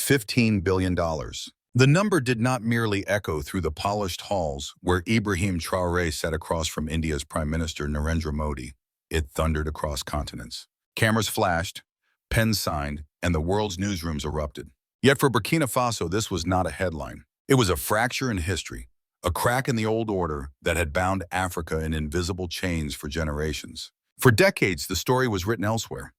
$15 billion. The number did not merely echo through the polished halls where Ibrahim Traoré sat across from India's Prime Minister Narendra Modi. It thundered across continents. Cameras flashed, pens signed, and the world's newsrooms erupted. Yet for Burkina Faso, this was not a headline. It was a fracture in history, a crack in the old order that had bound Africa in invisible chains for generations. For decades, the story was written elsewhere,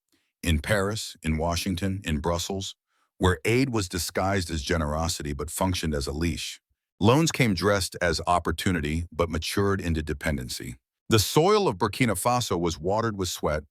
in Paris, in Washington, in Brussels, where aid was disguised as generosity but functioned as a leash. Loans came dressed as opportunity but matured into dependency. The soil of Burkina Faso was watered with sweat,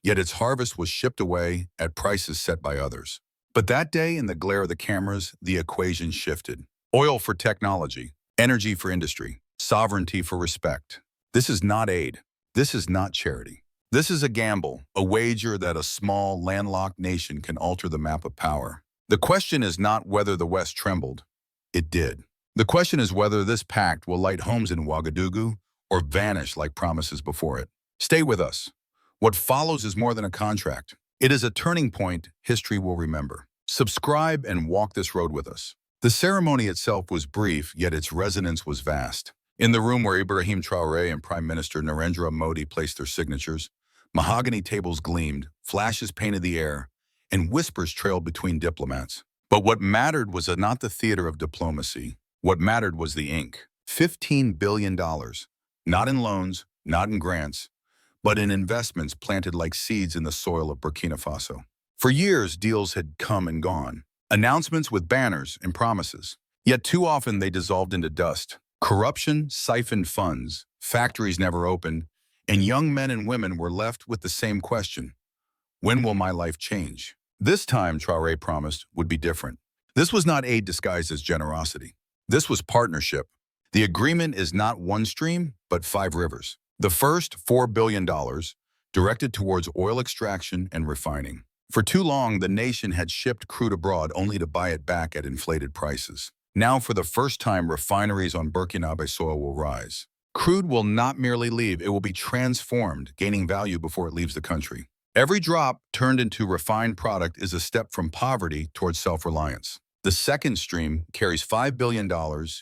yet its harvest was shipped away at prices set by others. But that day, in the glare of the cameras, the equation shifted. Oil for technology, energy for industry, sovereignty for respect. This is not aid. This is not charity. This is a gamble, a wager that a small, landlocked nation can alter the map of power. The question is not whether the West trembled. It did. The question is whether this pact will light homes in Ouagadougou or vanish like promises before it. Stay with us. What follows is more than a contract. It is a turning point history will remember. Subscribe and walk this road with us. The ceremony itself was brief, yet its resonance was vast. In the room where Ibrahim Traoré and Prime Minister Narendra Modi placed their signatures, mahogany tables gleamed, flashes painted the air, and whispers trailed between diplomats. But what mattered was not the theater of diplomacy. What mattered was the ink. $15 billion. Not in loans, not in grants, but in investments planted like seeds in the soil of Burkina Faso. For years, deals had come and gone. Announcements with banners and promises. Yet too often they dissolved into dust. Corruption siphoned funds, factories never opened, and young men and women were left with the same question: when will my life change? This time, Traoré promised, would be different. This was not aid disguised as generosity. This was partnership. The agreement is not one stream, but 5 rivers. The first, $4 billion, directed towards oil extraction and refining. For too long, the nation had shipped crude abroad only to buy it back at inflated prices. Now, for the first time, refineries on Burkinabe soil will rise. Crude will not merely leave, it will be transformed, gaining value before it leaves the country. Every drop turned into refined product is a step from poverty towards self-reliance. The second stream carries $5 billion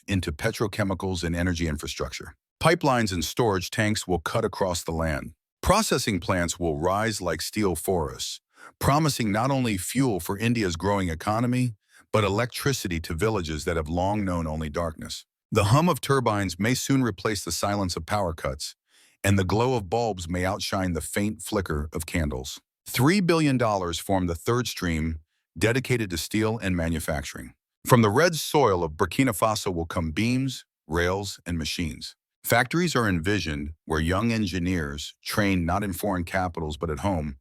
into petrochemicals and energy infrastructure. Pipelines and storage tanks will cut across the land. Processing plants will rise like steel forests, promising not only fuel for India's growing economy, but electricity to villages that have long known only darkness. The hum of turbines may soon replace the silence of power cuts, and the glow of bulbs may outshine the faint flicker of candles. $3 billion form the third stream, dedicated to steel and manufacturing. From the red soil of Burkina Faso will come beams, rails, and machines. Factories are envisioned where young engineers, trained not in foreign capitals but at home,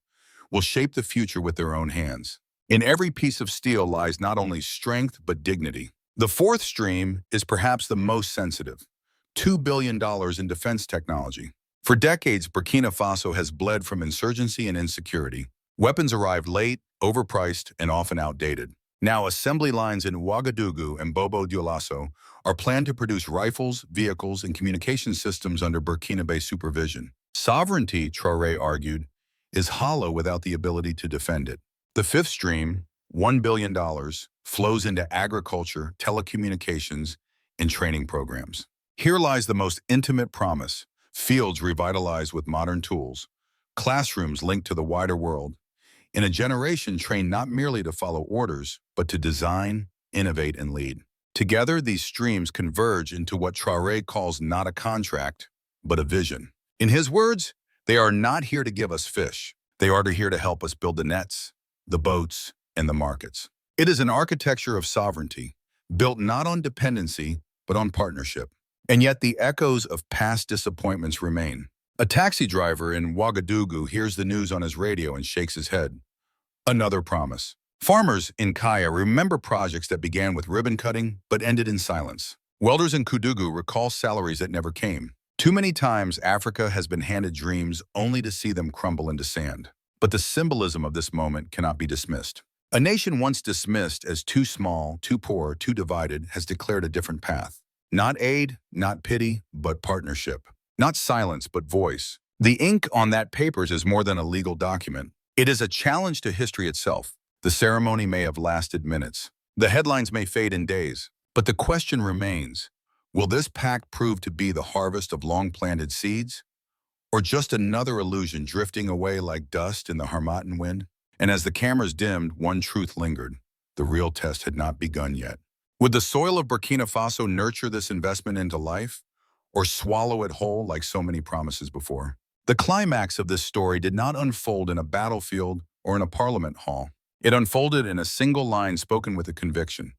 will shape the future with their own hands. In every piece of steel lies not only strength but dignity. The fourth stream is perhaps the most sensitive: $2 billion in defense technology. For decades, Burkina Faso has bled from insurgency and insecurity. Weapons arrived late, overpriced, and often outdated. Now, assembly lines in Ouagadougou and Bobo Dioulasso are planned to produce rifles, vehicles, and communication systems under Burkinabe supervision. Sovereignty, Traoré argued, is hollow without the ability to defend it. The fifth stream, $1 billion, flows into agriculture, telecommunications, and training programs. Here lies the most intimate promise: fields revitalized with modern tools, classrooms linked to the wider world, in a generation trained not merely to follow orders, but to design, innovate, and lead. Together, these streams converge into what Traoré calls not a contract, but a vision. In his words, they are not here to give us fish. They are here to help us build the nets, the boats, and the markets. It is an architecture of sovereignty, built not on dependency, but on partnership. And yet the echoes of past disappointments remain. A taxi driver in Ouagadougou hears the news on his radio and shakes his head. Another promise. Farmers in Kaya remember projects that began with ribbon cutting but ended in silence. Welders in Koudougou recall salaries that never came. Too many times Africa has been handed dreams only to see them crumble into sand. But the symbolism of this moment cannot be dismissed. A nation once dismissed as too small, too poor, too divided has declared a different path. Not aid, not pity, but partnership. Not silence, but voice. The ink on that papers is more than a legal document. It is a challenge to history itself. The ceremony may have lasted minutes. The headlines may fade in days, but the question remains, will this pact prove to be the harvest of long-planted seeds, or just another illusion drifting away like dust in the Harmattan wind? And as the cameras dimmed, one truth lingered. The real test had not begun yet. Would the soil of Burkina Faso nurture this investment into life, or swallow it whole like so many promises before? The climax of this story did not unfold in a battlefield or in a parliament hall. It unfolded in a single line spoken with a conviction.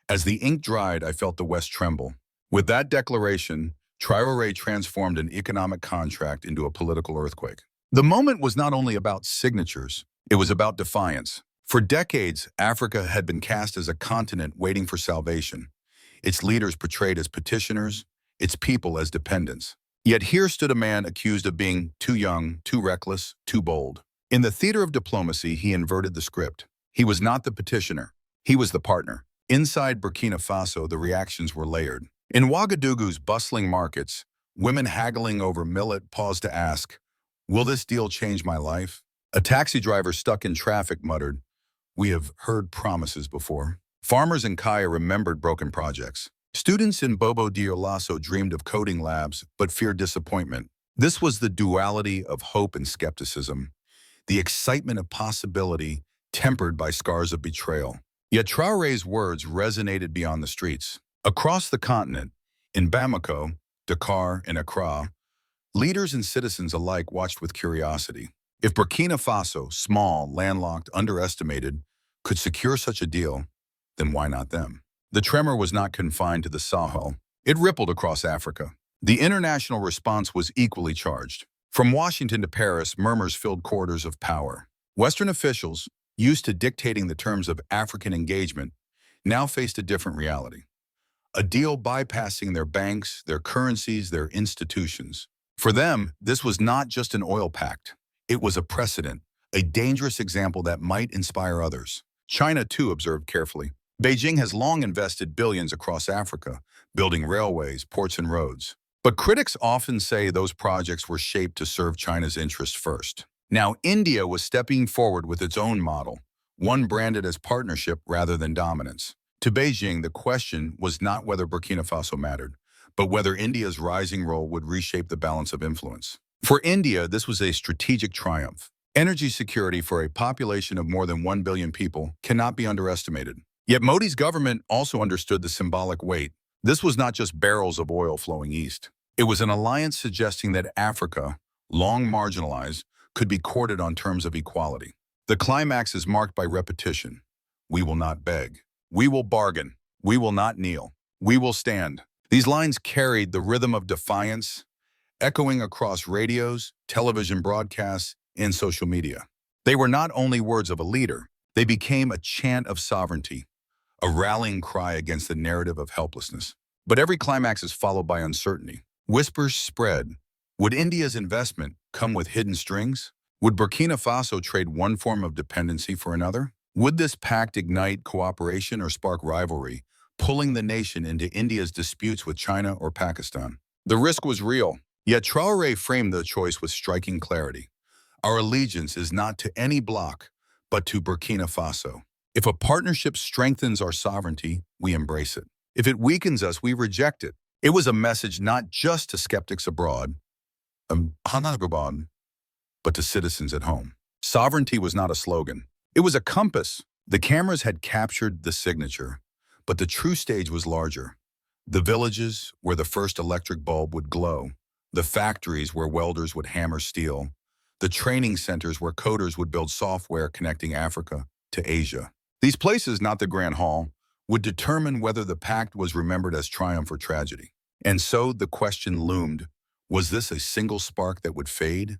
As the ink dried, I felt the West tremble. With that declaration, Traoré transformed an economic contract into a political earthquake. The moment was not only about signatures, it was about defiance. For decades, Africa had been cast as a continent waiting for salvation, its leaders portrayed as petitioners, its people as dependents. Yet here stood a man accused of being too young, too reckless, too bold. In the theater of diplomacy, he inverted the script. He was not the petitioner. He was the partner. Inside Burkina Faso, the reactions were layered. In Ouagadougou's bustling markets, women haggling over millet paused to ask, "Will this deal change my life?" A taxi driver stuck in traffic muttered, "We have heard promises before." Farmers in Kaya remembered broken projects. Students in Bobo Dioulasso dreamed of coding labs, but feared disappointment. This was the duality of hope and skepticism, the excitement of possibility tempered by scars of betrayal. Yet Traoré's words resonated beyond the streets. Across the continent, in Bamako, Dakar, and Accra, leaders and citizens alike watched with curiosity. If Burkina Faso, small, landlocked, underestimated, could secure such a deal, then why not them? The tremor was not confined to the Sahel. It rippled across Africa. The international response was equally charged. From Washington to Paris, murmurs filled corridors of power. Western officials, used to dictating the terms of African engagement, now faced a different reality. A deal bypassing their banks, their currencies, their institutions. For them, this was not just an oil pact. It was a precedent, a dangerous example that might inspire others. China, too, observed carefully. Beijing has long invested billions across Africa, building railways, ports, and roads. But critics often say those projects were shaped to serve China's interests first. Now, India was stepping forward with its own model, one branded as partnership rather than dominance. To Beijing, the question was not whether Burkina Faso mattered, but whether India's rising role would reshape the balance of influence. For India, this was a strategic triumph. Energy security for a population of more than 1 billion people cannot be underestimated. Yet Modi's government also understood the symbolic weight. This was not just barrels of oil flowing east. It was an alliance suggesting that Africa, long marginalized, could be courted on terms of equality. The climax is marked by repetition. We will not beg. We will bargain. We will not kneel. We will stand. These lines carried the rhythm of defiance, echoing across radios, television broadcasts, and social media. They were not only words of a leader, they became a chant of sovereignty, a rallying cry against the narrative of helplessness. But every climax is followed by uncertainty. Whispers spread. Would India's investment come with hidden strings? Would Burkina Faso trade one form of dependency for another? Would this pact ignite cooperation or spark rivalry, pulling the nation into India's disputes with China or Pakistan? The risk was real, yet Traoré framed the choice with striking clarity. Our allegiance is not to any bloc, but to Burkina Faso. If a partnership strengthens our sovereignty, we embrace it. If it weakens us, we reject it. It was a message not just to skeptics abroad, but to citizens at home. Sovereignty was not a slogan. It was a compass. The cameras had captured the signature, but the true stage was larger. The villages where the first electric bulb would glow, the factories where welders would hammer steel, the training centers where coders would build software connecting Africa to Asia. These places, not the Grand Hall, would determine whether the pact was remembered as triumph or tragedy. And so the question loomed, was this a single spark that would fade,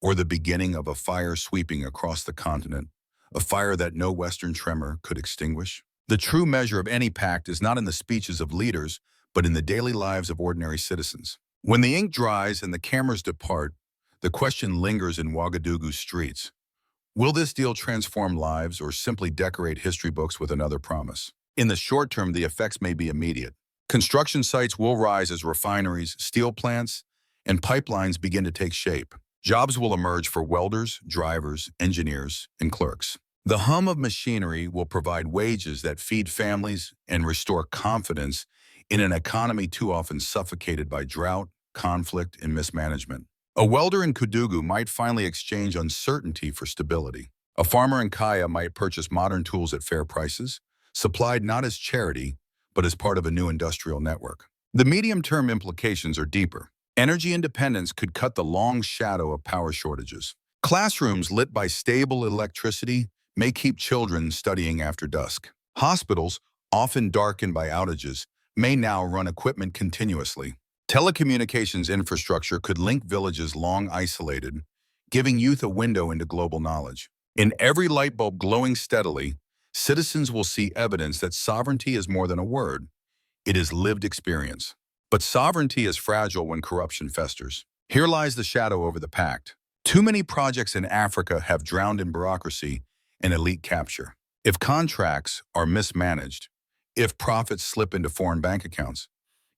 or the beginning of a fire sweeping across the continent, a fire that no Western tremor could extinguish? The true measure of any pact is not in the speeches of leaders, but in the daily lives of ordinary citizens. When the ink dries and the cameras depart, the question lingers in Ouagadougou's streets. Will this deal transform lives or simply decorate history books with another promise? In the short term, the effects may be immediate. Construction sites will rise as refineries, steel plants, and pipelines begin to take shape. Jobs will emerge for welders, drivers, engineers, and clerks. The hum of machinery will provide wages that feed families and restore confidence in an economy too often suffocated by drought, conflict, and mismanagement. A welder in Kudugu might finally exchange uncertainty for stability. A farmer in Kaya might purchase modern tools at fair prices, supplied not as charity, but as part of a new industrial network. The medium-term implications are deeper. Energy independence could cut the long shadow of power shortages. Classrooms lit by stable electricity may keep children studying after dusk. Hospitals, often darkened by outages, may now run equipment continuously. Telecommunications infrastructure could link villages long isolated, giving youth a window into global knowledge. In every light bulb glowing steadily, citizens will see evidence that sovereignty is more than a word. It is lived experience. But sovereignty is fragile when corruption festers. Here lies the shadow over the pact. Too many projects in Africa have drowned in bureaucracy and elite capture. If contracts are mismanaged, if profits slip into foreign bank accounts,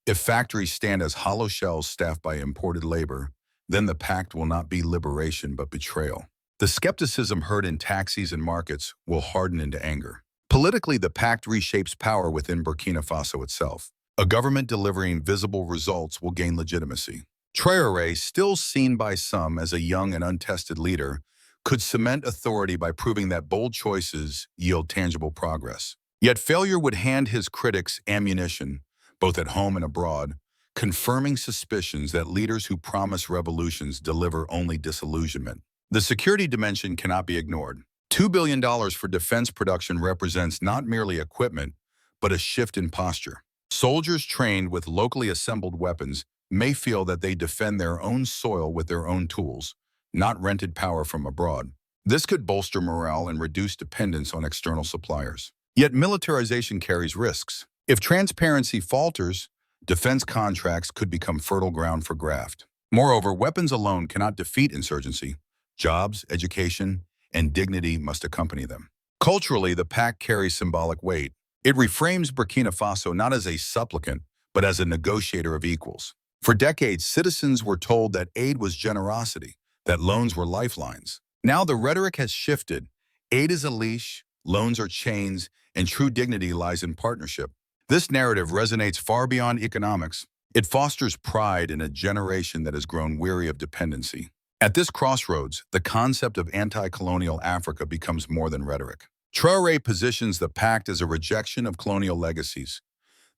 if factories stand as hollow shells staffed by imported labor, then the pact will not be liberation but betrayal. The skepticism heard in taxis and markets will harden into anger. Politically, the pact reshapes power within Burkina Faso itself. A government delivering visible results will gain legitimacy. Traoré, still seen by some as a young and untested leader, could cement authority by proving that bold choices yield tangible progress. Yet failure would hand his critics ammunition, both at home and abroad, confirming suspicions that leaders who promise revolutions deliver only disillusionment. The security dimension cannot be ignored. $2 billion for defense production represents not merely equipment, but a shift in posture. Soldiers trained with locally assembled weapons may feel that they defend their own soil with their own tools, not rented power from abroad. This could bolster morale and reduce dependence on external suppliers. Yet militarization carries risks. If transparency falters, defense contracts could become fertile ground for graft. Moreover, weapons alone cannot defeat insurgency. Jobs, education, and dignity must accompany them. Culturally, the pact carries symbolic weight. It reframes Burkina Faso not as a supplicant, but as a negotiator of equals. For decades, citizens were told that aid was generosity, that loans were lifelines. Now the rhetoric has shifted. Aid is a leash, loans are chains, and true dignity lies in partnership. This narrative resonates far beyond economics. It fosters pride in a generation that has grown weary of dependency. At this crossroads, the concept of anti-colonial Africa becomes more than rhetoric. Traoré positions the pact as a rejection of colonial legacies.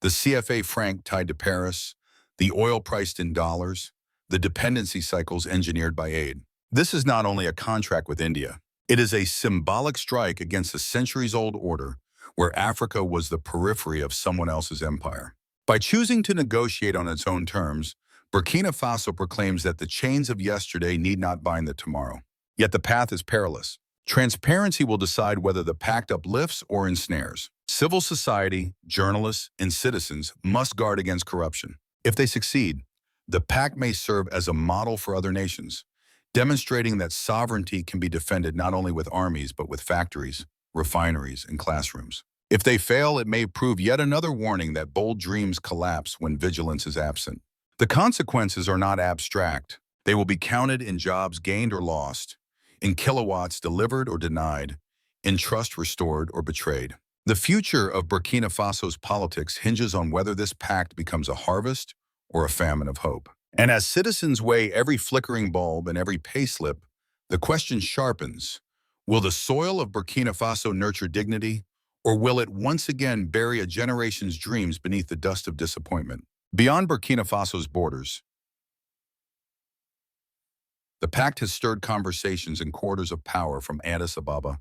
The CFA franc tied to Paris, the oil priced in dollars, the dependency cycles engineered by aid. This is not only a contract with India. It is a symbolic strike against a centuries-old order where Africa was the periphery of someone else's empire. By choosing to negotiate on its own terms, Burkina Faso proclaims that the chains of yesterday need not bind the tomorrow. Yet the path is perilous. Transparency will decide whether the pact uplifts or ensnares. Civil society, journalists, and citizens must guard against corruption. If they succeed, the pact may serve as a model for other nations, demonstrating that sovereignty can be defended not only with armies but with factories, refineries, and classrooms. If they fail, it may prove yet another warning that bold dreams collapse when vigilance is absent. The consequences are not abstract. They will be counted in jobs gained or lost, in kilowatts delivered or denied, in trust restored or betrayed. The future of Burkina Faso's politics hinges on whether this pact becomes a harvest or a famine of hope. And as citizens weigh every flickering bulb and every payslip, the question sharpens: will the soil of Burkina Faso nurture dignity, or will it once again bury a generation's dreams beneath the dust of disappointment? Beyond Burkina Faso's borders, the pact has stirred conversations in quarters of power from Addis Ababa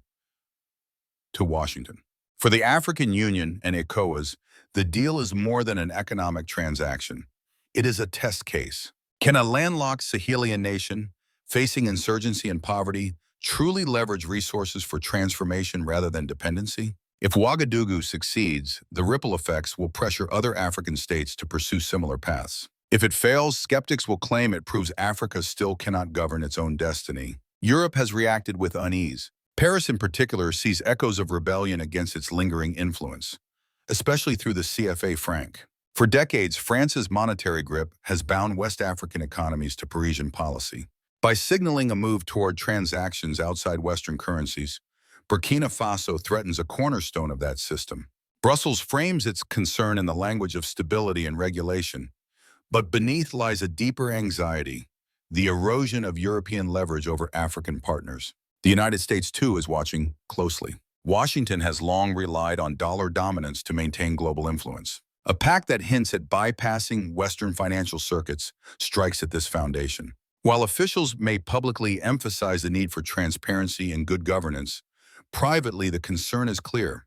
to Washington. For the African Union and ECOWAS, the deal is more than an economic transaction. It is a test case. Can a landlocked Sahelian nation, facing insurgency and poverty, truly leverage resources for transformation rather than dependency? If Ouagadougou succeeds, the ripple effects will pressure other African states to pursue similar paths. If it fails, skeptics will claim it proves Africa still cannot govern its own destiny. Europe has reacted with unease. Paris in particular sees echoes of rebellion against its lingering influence, especially through the CFA franc. For decades, France's monetary grip has bound West African economies to Parisian policy. By signaling a move toward transactions outside Western currencies, Burkina Faso threatens a cornerstone of that system. Brussels frames its concern in the language of stability and regulation, but beneath lies a deeper anxiety, the erosion of European leverage over African partners. The United States, too, is watching closely. Washington has long relied on dollar dominance to maintain global influence. A pact that hints at bypassing Western financial circuits strikes at this foundation. While officials may publicly emphasize the need for transparency and good governance, privately the concern is clear.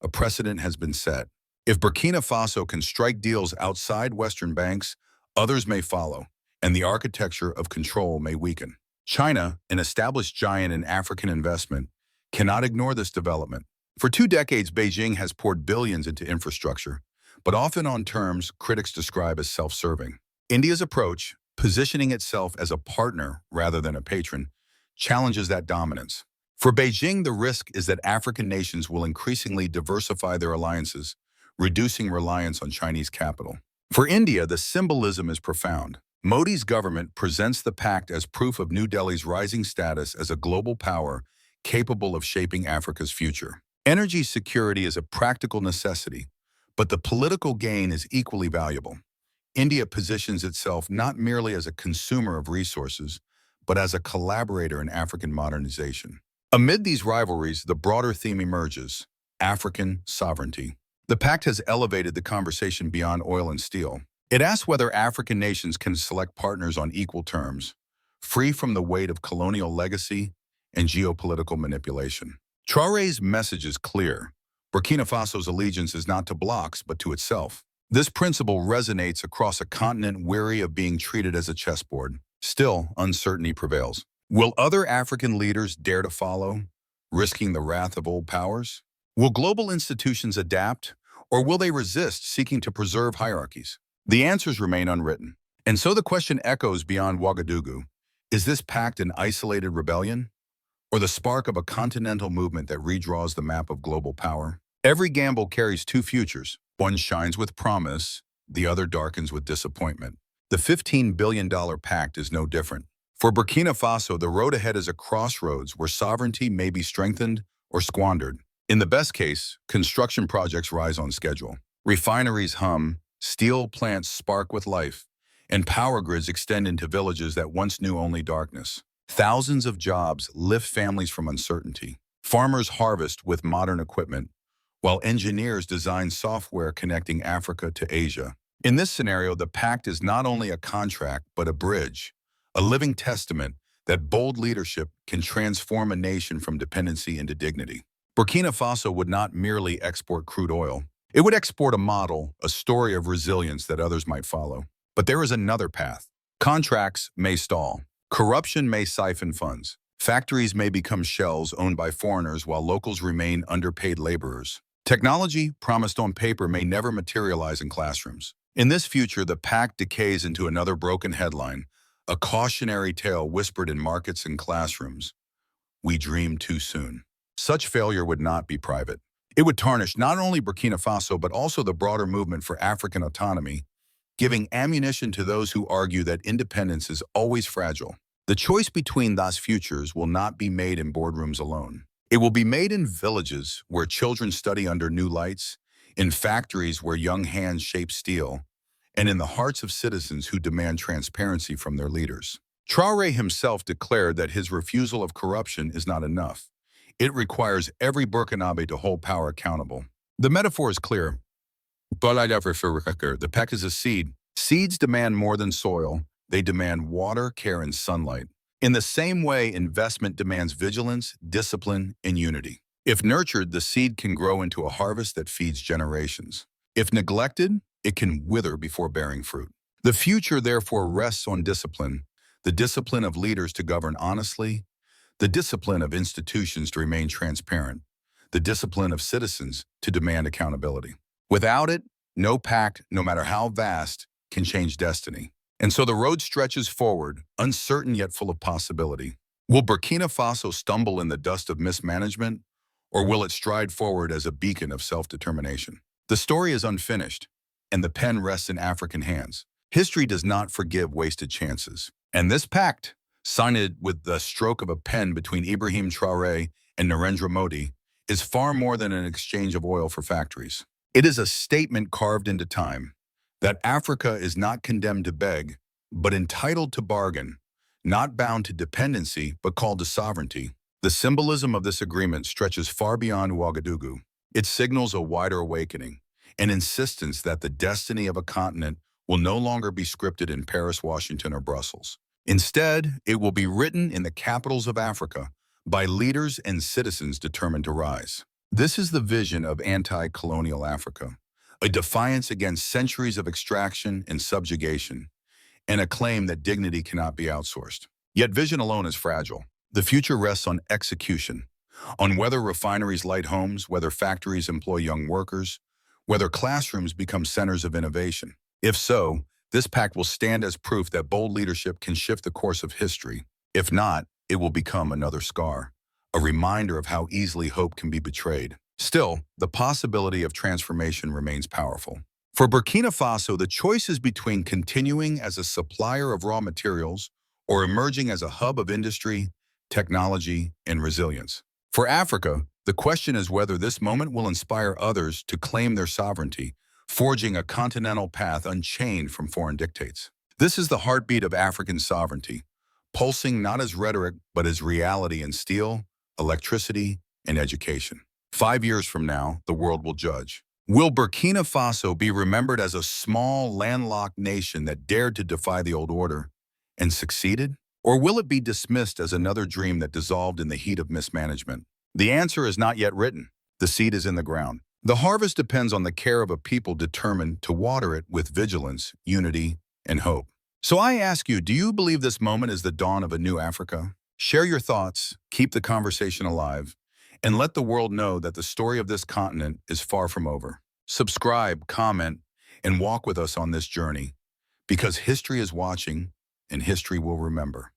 A precedent has been set. If Burkina Faso can strike deals outside Western banks, others may follow, and the architecture of control may weaken. China, an established giant in African investment, cannot ignore this development. For 2 decades, Beijing has poured billions into infrastructure, but often on terms critics describe as self-serving. India's approach, positioning itself as a partner rather than a patron, challenges that dominance. For Beijing, the risk is that African nations will increasingly diversify their alliances, reducing reliance on Chinese capital. For India, the symbolism is profound. Modi's government presents the pact as proof of New Delhi's rising status as a global power capable of shaping Africa's future. Energy security is a practical necessity, but the political gain is equally valuable. India positions itself not merely as a consumer of resources, but as a collaborator in African modernization. Amid these rivalries, the broader theme emerges: African sovereignty. The pact has elevated the conversation beyond oil and steel. It asks whether African nations can select partners on equal terms, free from the weight of colonial legacy and geopolitical manipulation. Traoré's message is clear. Burkina Faso's allegiance is not to blocs, but to itself. This principle resonates across a continent weary of being treated as a chessboard. Still, uncertainty prevails. Will other African leaders dare to follow, risking the wrath of old powers? Will global institutions adapt, or will they resist, seeking to preserve hierarchies? The answers remain unwritten. And so the question echoes beyond Ouagadougou. Is this pact an isolated rebellion, or the spark of a continental movement that redraws the map of global power? Every gamble carries 2 futures. One shines with promise, the other darkens with disappointment. The $15 billion pact is no different. For Burkina Faso, the road ahead is a crossroads where sovereignty may be strengthened or squandered. In the best case, construction projects rise on schedule. Refineries hum, steel plants spark with life, and power grids extend into villages that once knew only darkness. Thousands of jobs lift families from uncertainty. Farmers harvest with modern equipment, while engineers design software connecting Africa to Asia. In this scenario, the pact is not only a contract, but a bridge, a living testament that bold leadership can transform a nation from dependency into dignity. Burkina Faso would not merely export crude oil. It would export a model, a story of resilience that others might follow. But there is another path. Contracts may stall. Corruption may siphon funds. Factories may become shells owned by foreigners while locals remain underpaid laborers. Technology, promised on paper, may never materialize in classrooms. In this future, the pact decays into another broken headline, a cautionary tale whispered in markets and classrooms. We dreamed too soon. Such failure would not be private. It would tarnish not only Burkina Faso, but also the broader movement for African autonomy, giving ammunition to those who argue that independence is always fragile. The choice between those futures will not be made in boardrooms alone. It will be made in villages where children study under new lights, in factories where young hands shape steel, and in the hearts of citizens who demand transparency from their leaders. Traoré himself declared that his refusal of corruption is not enough. It requires every Burkinabe to hold power accountable. The metaphor is clear. The pact is a seed. Seeds demand more than soil. They demand water, care, and sunlight. In the same way, investment demands vigilance, discipline, and unity. If nurtured, the seed can grow into a harvest that feeds generations. If neglected, it can wither before bearing fruit. The future, therefore, rests on discipline, the discipline of leaders to govern honestly, the discipline of institutions to remain transparent, the discipline of citizens to demand accountability. Without it, no pact, no matter how vast, can change destiny. And so the road stretches forward, uncertain yet full of possibility. Will Burkina Faso stumble in the dust of mismanagement, or will it stride forward as a beacon of self-determination? The story is unfinished, and the pen rests in African hands. History does not forgive wasted chances. And this pact, signed with the stroke of a pen between Ibrahim Traoré and Narendra Modi is far more than an exchange of oil for factories. It is a statement carved into time that Africa is not condemned to beg, but entitled to bargain, not bound to dependency, but called to sovereignty. The symbolism of this agreement stretches far beyond Ouagadougou. It signals a wider awakening, an insistence that the destiny of a continent will no longer be scripted in Paris, Washington, or Brussels. Instead, it will be written in the capitals of Africa by leaders and citizens determined to rise. This is the vision of anti-colonial Africa, a defiance against centuries of extraction and subjugation, and a claim that dignity cannot be outsourced. Yet vision alone is fragile. The future rests on execution, on whether refineries light homes, whether factories employ young workers, whether classrooms become centers of innovation. If so, this pact will stand as proof that bold leadership can shift the course of history. If not, it will become another scar, a reminder of how easily hope can be betrayed. Still, the possibility of transformation remains powerful. For Burkina Faso, the choice is between continuing as a supplier of raw materials or emerging as a hub of industry, technology, and resilience. For Africa, the question is whether this moment will inspire others to claim their sovereignty, forging a continental path unchained from foreign dictates. This is the heartbeat of African sovereignty, pulsing not as rhetoric, but as reality in steel, electricity, and education. 5 years from now, the world will judge. Will Burkina Faso be remembered as a small, landlocked nation that dared to defy the old order and succeeded? Or will it be dismissed as another dream that dissolved in the heat of mismanagement? The answer is not yet written. The seed is in the ground. The harvest depends on the care of a people determined to water it with vigilance, unity, and hope. So I ask you, do you believe this moment is the dawn of a new Africa? Share your thoughts, keep the conversation alive, and let the world know that the story of this continent is far from over. Subscribe, comment, and walk with us on this journey, because history is watching and history will remember.